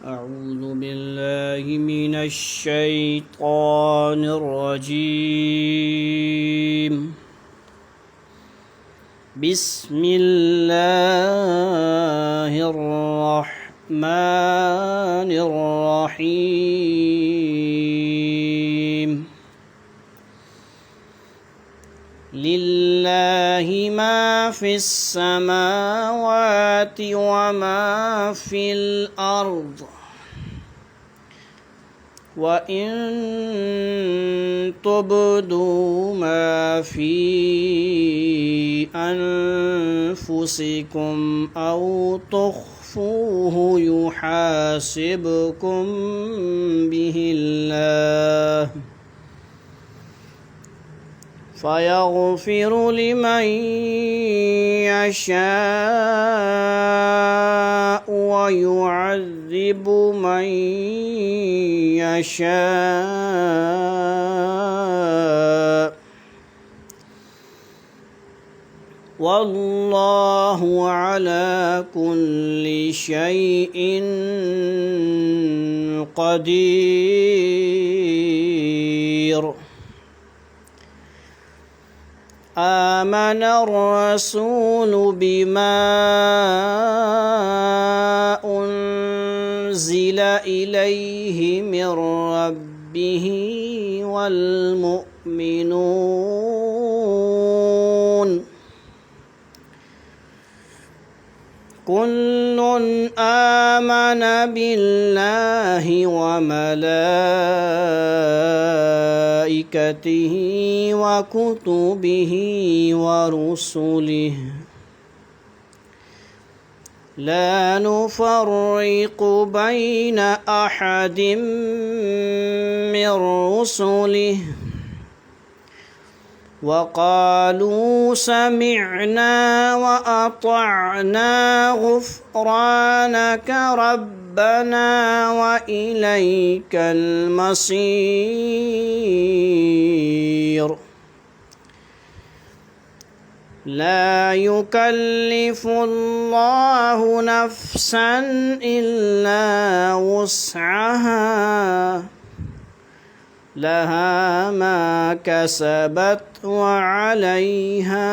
أعوذ بالله من الشيطان الرجيم. بسم الله الرحمن الرحيم. لله ما في السماوات وما في الأرض، وإن تبدوا ما في أنفسكم أو تخفوه يحاسبكم به الله، فيغفر لمن يشاء ويعذب من يشاء، والله على كل شيء قدير. آمن الرسول بما أنزل إليه من ربه والمؤمنون كل آمن بالله وملائكته وكتبه ورسله لا نفرق بين أحد من رسله، وقالوا سمعنا وأطعنا غفرانك ربنا وإليك المصير. لا يكلف الله نفسا إلا وسعها، لها ما كسبت وعليها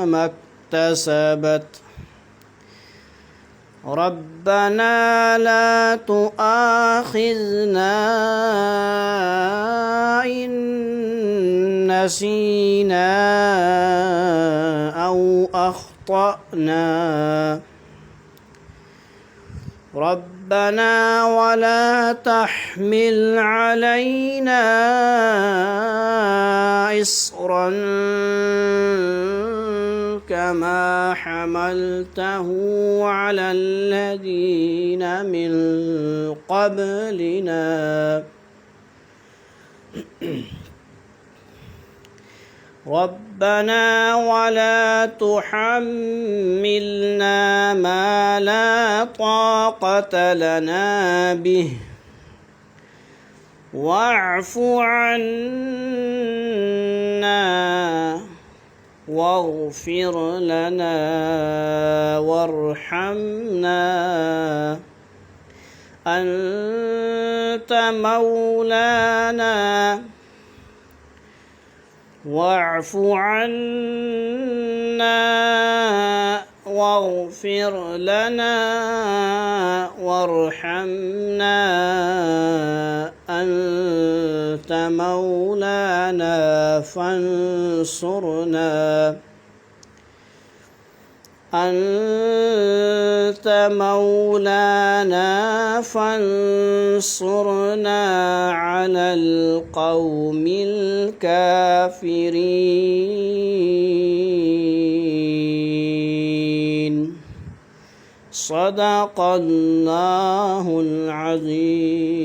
ما اكتسبت. ربنا لا تؤاخذنا إن نسينا أو أخطأنا، ربنا ولا تحمل علينا إصرا كما حملته على الذين من قبلنا. ربنا ولا تحملنا ما لا طاقة لنا به، واعف عنا واغفر لنا وارحمنا، أنت مولانا، واعف عنا واغفر لنا وارحمنا، أنت مولانا فانصرنا، أنت مولانا فانصرنا على القوم الكافرين. صدق الله العظيم.